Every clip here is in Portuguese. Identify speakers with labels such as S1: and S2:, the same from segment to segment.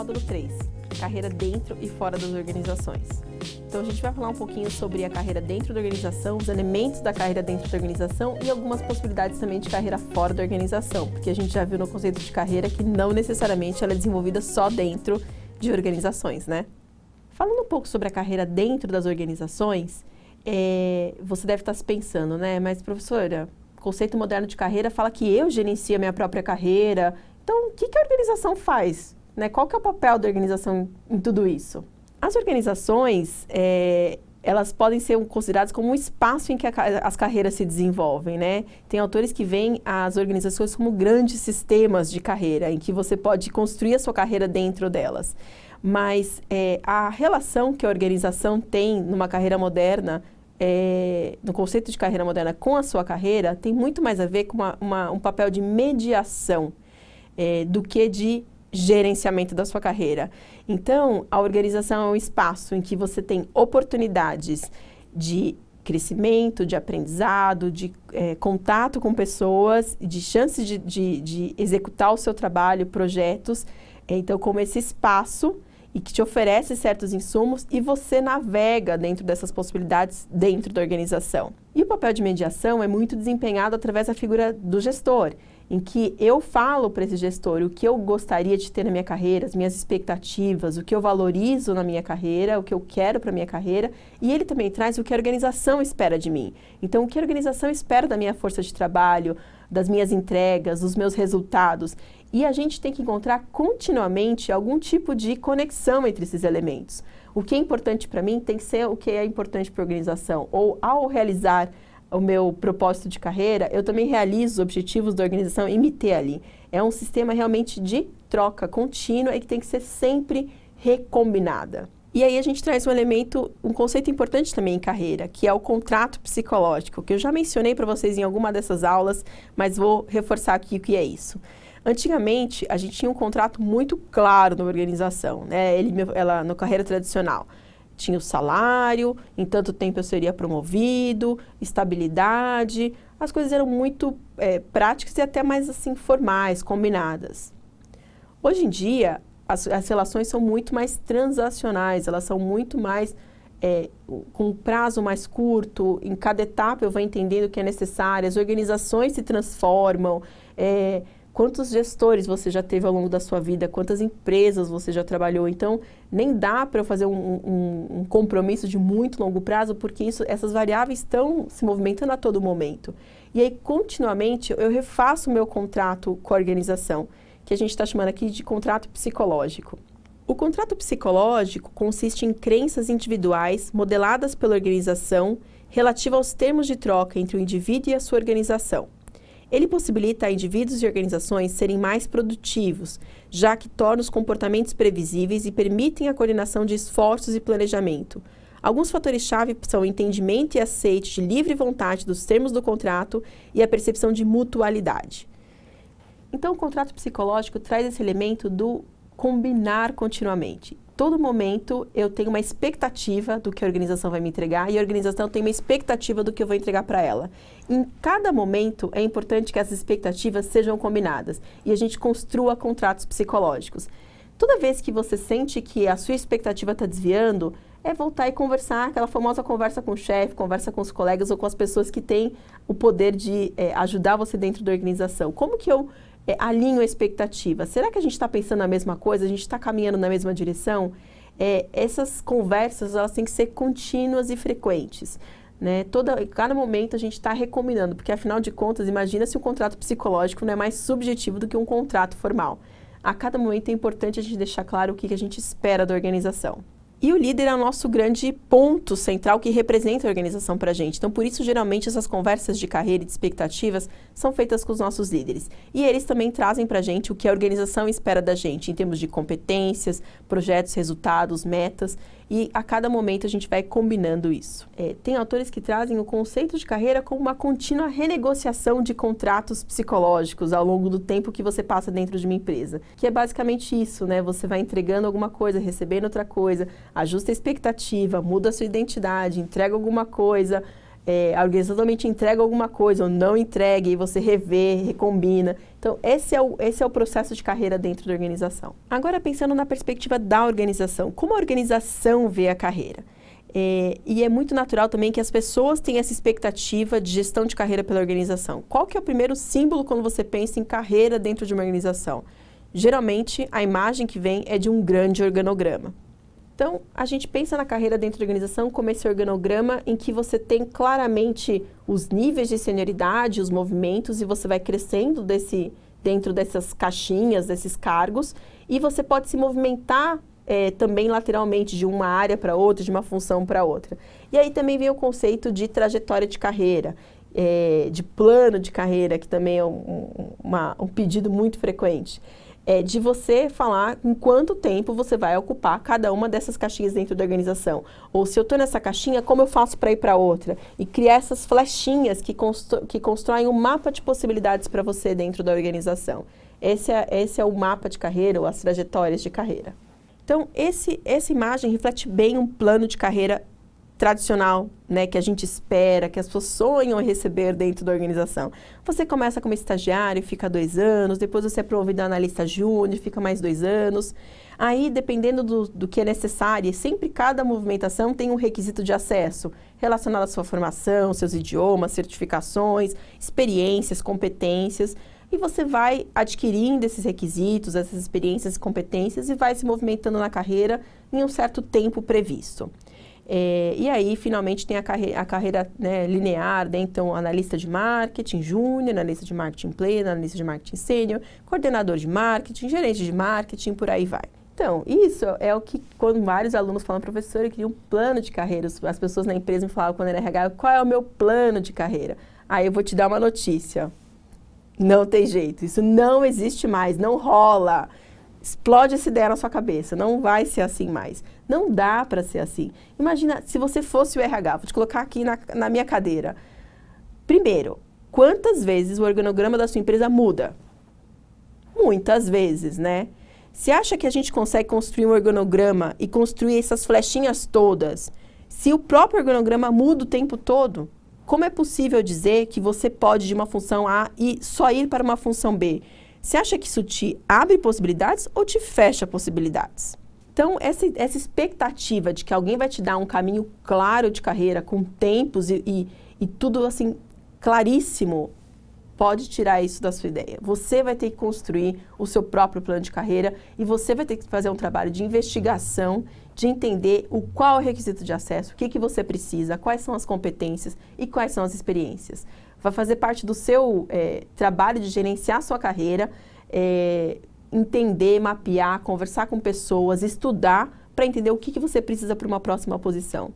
S1: módulo 3, carreira dentro e fora das organizações. Então a gente vai falar um pouquinho sobre a carreira dentro da organização, os elementos da carreira dentro da organização e algumas possibilidades também de carreira fora da organização, porque a gente já viu no conceito de carreira que não necessariamente ela é desenvolvida só dentro de organizações, né? Falando um pouco sobre a carreira dentro das organizações, você deve estar se pensando, né? Mas professora, o conceito moderno de carreira fala que eu gerencio a minha própria carreira. Então, o que a organização faz? Né? Qual que é o papel da organização em tudo isso? As organizações, elas podem ser consideradas como um espaço em que as carreiras se desenvolvem, né? Tem autores que veem as organizações como grandes sistemas de carreira, em que você pode construir a sua carreira dentro delas. Mas a relação que a organização tem numa carreira moderna, no conceito de carreira moderna com a sua carreira, tem muito mais a ver com um papel de mediação do que de gerenciamento da sua carreira. Então, a organização é um espaço em que você tem oportunidades de crescimento, de aprendizado, de contato com pessoas, de chances de executar o seu trabalho, projetos. Então, como esse espaço e que te oferece certos insumos e você navega dentro dessas possibilidades dentro da organização. E o papel de mediação é muito desempenhado através da figura do gestor, em que eu falo para esse gestor o que eu gostaria de ter na minha carreira, as minhas expectativas, o que eu valorizo na minha carreira, o que eu quero para a minha carreira, e ele também traz o que a organização espera de mim. Então, o que a organização espera da minha força de trabalho, das minhas entregas, dos meus resultados. E a gente tem que encontrar continuamente algum tipo de conexão entre esses elementos. O que é importante para mim tem que ser o que é importante para a organização. Ou, ao realizar o meu propósito de carreira, eu também realizo os objetivos da organização e me ter ali. É um sistema realmente de troca contínua e que tem que ser sempre recombinada. E aí a gente traz um conceito importante também em carreira, que é o contrato psicológico, que eu já mencionei para vocês em alguma dessas aulas, mas vou reforçar aqui o que é isso. Antigamente, a gente tinha um contrato muito claro na organização, né? Ela, na carreira tradicional, tinha o salário, em tanto tempo eu seria promovido, estabilidade, as coisas eram muito práticas e até mais assim formais, combinadas. Hoje em dia, as relações são muito mais transacionais, elas são muito mais com um prazo mais curto, em cada etapa eu vou entendendo o que é necessário, as organizações se transformam, quantos gestores você já teve ao longo da sua vida, quantas empresas você já trabalhou, então nem dá para eu fazer um compromisso de muito longo prazo, porque essas variáveis estão se movimentando a todo momento. E aí, continuamente, eu refaço o meu contrato com a organização, que a gente está chamando aqui de contrato psicológico. O contrato psicológico consiste em crenças individuais modeladas pela organização relativa aos termos de troca entre o indivíduo e a sua organização. Ele possibilita a indivíduos e organizações serem mais produtivos, já que torna os comportamentos previsíveis e permitem a coordenação de esforços e planejamento. Alguns fatores-chave são o entendimento e aceite de livre vontade dos termos do contrato e a percepção de mutualidade. Então, o contrato psicológico traz esse elemento do combinar continuamente. Todo momento eu tenho uma expectativa do que a organização vai me entregar e a organização tem uma expectativa do que eu vou entregar para ela. Em cada momento é importante que essas expectativas sejam combinadas e a gente construa contratos psicológicos. Toda vez que você sente que a sua expectativa está desviando, é voltar e conversar, aquela famosa conversa com o chefe, conversa com os colegas ou com as pessoas que têm o poder de ajudar você dentro da organização. Como que eu alinho a expectativa? Será que a gente está pensando a mesma coisa? A gente está caminhando na mesma direção? Essas conversas, elas têm que ser contínuas e frequentes, né? Cada momento a gente está recombinando, porque afinal de contas, imagina se um contrato psicológico não é mais subjetivo do que um contrato formal. A cada momento é importante a gente deixar claro o que a gente espera da organização. E o líder é o nosso grande ponto central que representa a organização para a gente. Então, por isso, geralmente, essas conversas de carreira e de expectativas são feitas com os nossos líderes. E eles também trazem para a gente o que a organização espera da gente, em termos de competências, projetos, resultados, metas. E a cada momento a gente vai combinando isso. Tem autores que trazem o conceito de carreira como uma contínua renegociação de contratos psicológicos ao longo do tempo que você passa dentro de uma empresa. Que é basicamente isso, né? Você vai entregando alguma coisa, recebendo outra coisa, ajusta a expectativa, muda a sua identidade, entrega alguma coisa, a organização normalmente entrega alguma coisa ou não entrega, e você revê, recombina. Então, esse é o processo de carreira dentro da organização. Agora, pensando na perspectiva da organização, como a organização vê a carreira? E é muito natural também que as pessoas tenham essa expectativa de gestão de carreira pela organização. Qual que é o primeiro símbolo quando você pensa em carreira dentro de uma organização? Geralmente, a imagem que vem é de um grande organograma. Então, a gente pensa na carreira dentro da organização como esse organograma em que você tem claramente os níveis de senioridade, os movimentos, e você vai crescendo dentro dessas caixinhas, desses cargos, e você pode se movimentar também lateralmente de uma área para outra, de uma função para outra. E aí também vem o conceito de trajetória de carreira, de plano de carreira, que também é um pedido muito frequente. De você falar em quanto tempo você vai ocupar cada uma dessas caixinhas dentro da organização. Ou se eu estou nessa caixinha, como eu faço para ir para outra? E criar essas flechinhas que constroem um mapa de possibilidades para você dentro da organização. Esse é o mapa de carreira, ou as trajetórias de carreira. Então, essa imagem reflete bem um plano de carreira tradicional, né, que a gente espera, que as pessoas sonham em receber dentro da organização. Você começa como estagiário, fica 2 anos, depois você é promovido a analista júnior, fica mais 2 anos. Aí, dependendo do que é necessário, sempre cada movimentação tem um requisito de acesso relacionado à sua formação, seus idiomas, certificações, experiências, competências. E você vai adquirindo esses requisitos, essas experiências e competências e vai se movimentando na carreira em um certo tempo previsto. E aí, finalmente, tem a carreira, né, linear, né? Então, analista de marketing júnior, analista de marketing pleno, analista de marketing sênior, coordenador de marketing, gerente de marketing, por aí vai. Então, isso é o que, quando vários alunos falam, professor, eu queria um plano de carreira. As pessoas na empresa me falavam, quando era RH, qual é o meu plano de carreira? Aí eu vou te dar uma notícia. Não tem jeito, isso não existe mais, não rola. Explode essa ideia na sua cabeça, não vai ser assim mais. Não dá para ser assim. Imagina se você fosse o RH, vou te colocar aqui na minha cadeira. Primeiro, quantas vezes o organograma da sua empresa muda? Muitas vezes, né? Você acha que a gente consegue construir um organograma e construir essas flechinhas todas se o próprio organograma muda o tempo todo? Como é possível dizer que você pode de uma função A e só ir para uma função B? Você acha que isso te abre possibilidades ou te fecha possibilidades? Então, essa expectativa de que alguém vai te dar um caminho claro de carreira, com tempos e tudo assim, claríssimo, pode tirar isso da sua ideia. Você vai ter que construir o seu próprio plano de carreira e você vai ter que fazer um trabalho de investigação, de entender qual é o requisito de acesso, o que você precisa, quais são as competências e quais são as experiências. Vai fazer parte do seu trabalho de gerenciar a sua carreira, entender, mapear, conversar com pessoas, estudar para entender o que você precisa para uma próxima posição.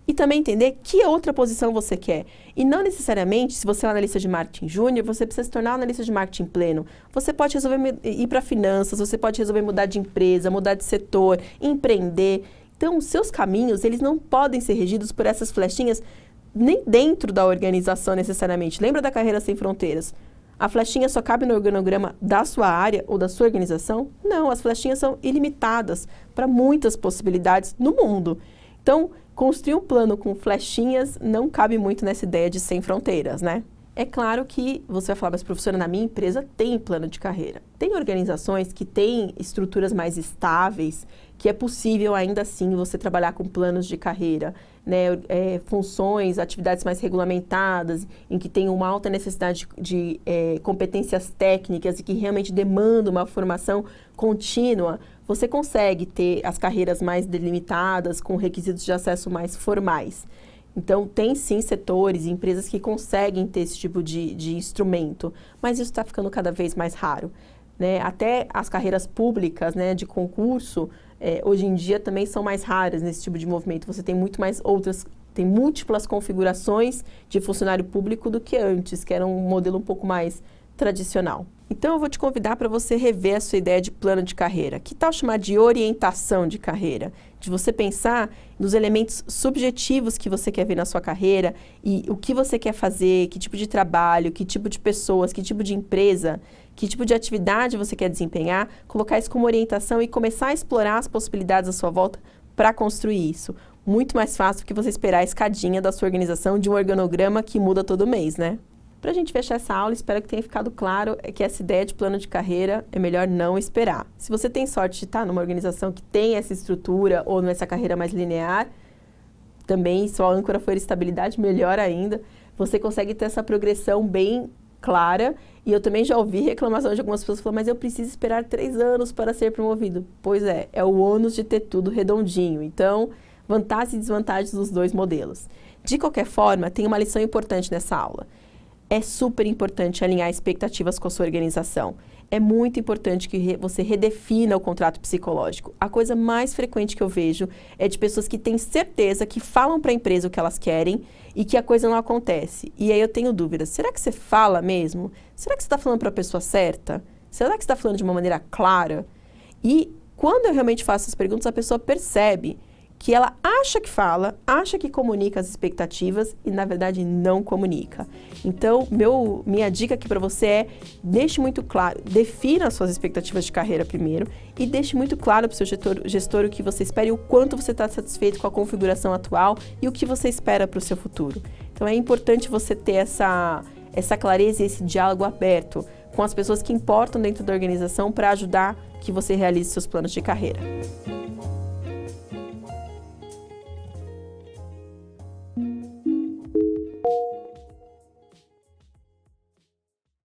S1: E também entender que outra posição você quer. E não necessariamente, se você é um analista de marketing júnior, você precisa se tornar um analista de marketing pleno. Você pode resolver ir para finanças, você pode resolver mudar de empresa, mudar de setor, empreender. Então, os seus caminhos, eles não podem ser regidos por essas flechinhas nem dentro da organização necessariamente. Lembra da Carreira Sem Fronteiras? A flechinha só cabe no organograma da sua área ou da sua organização? Não, as flechinhas são ilimitadas para muitas possibilidades no mundo. Então, construir um plano com flechinhas não cabe muito nessa ideia de sem fronteiras, né? É claro que você vai falar, mas professora, na minha empresa tem plano de carreira. Tem organizações que têm estruturas mais estáveis, que é possível ainda assim você trabalhar com planos de carreira, né? Funções, atividades mais regulamentadas, em que tem uma alta necessidade de competências técnicas e que realmente demandam uma formação contínua. Você consegue ter as carreiras mais delimitadas, com requisitos de acesso mais formais. Então, tem sim setores e empresas que conseguem ter esse tipo de instrumento, mas isso está ficando cada vez mais raro, né? Até as carreiras públicas, né, de concurso, hoje em dia também são mais raras nesse tipo de movimento. Você tem muito mais tem múltiplas configurações de funcionário público do que antes, que era um modelo um pouco mais tradicional. Então, eu vou te convidar para você rever a sua ideia de plano de carreira. Que tal chamar de orientação de carreira? De você pensar nos elementos subjetivos que você quer ver na sua carreira e o que você quer fazer, que tipo de trabalho, que tipo de pessoas, que tipo de empresa, que tipo de atividade você quer desempenhar, colocar isso como orientação e começar a explorar as possibilidades à sua volta para construir isso. Muito mais fácil do que você esperar a escadinha da sua organização de um organograma que muda todo mês, né? Para a gente fechar essa aula, espero que tenha ficado claro que essa ideia de plano de carreira é melhor não esperar. Se você tem sorte de estar numa organização que tem essa estrutura ou nessa carreira mais linear, também, se a âncora for estabilidade, melhor ainda, você consegue ter essa progressão bem clara. E eu também já ouvi reclamação de algumas pessoas falando, mas eu preciso esperar 3 anos para ser promovido. Pois é o ônus de ter tudo redondinho. Então, vantagens e desvantagens dos dois modelos. De qualquer forma, tem uma lição importante nessa aula. É super importante alinhar expectativas com a sua organização. É muito importante que você redefina o contrato psicológico. A coisa mais frequente que eu vejo é de pessoas que têm certeza que falam para a empresa o que elas querem e que a coisa não acontece. E aí eu tenho dúvidas. Será que você fala mesmo? Será que você está falando para a pessoa certa? Será que você está falando de uma maneira clara? E quando eu realmente faço essas perguntas, a pessoa percebe que ela acha que fala, acha que comunica as expectativas e, na verdade, não comunica. Então, minha dica aqui para você é, deixe muito claro, defina as suas expectativas de carreira primeiro e deixe muito claro para o seu gestor o que você espera e o quanto você está satisfeito com a configuração atual e o que você espera para o seu futuro. Então, é importante você ter essa clareza e esse diálogo aberto com as pessoas que importam dentro da organização para ajudar que você realize seus planos de carreira.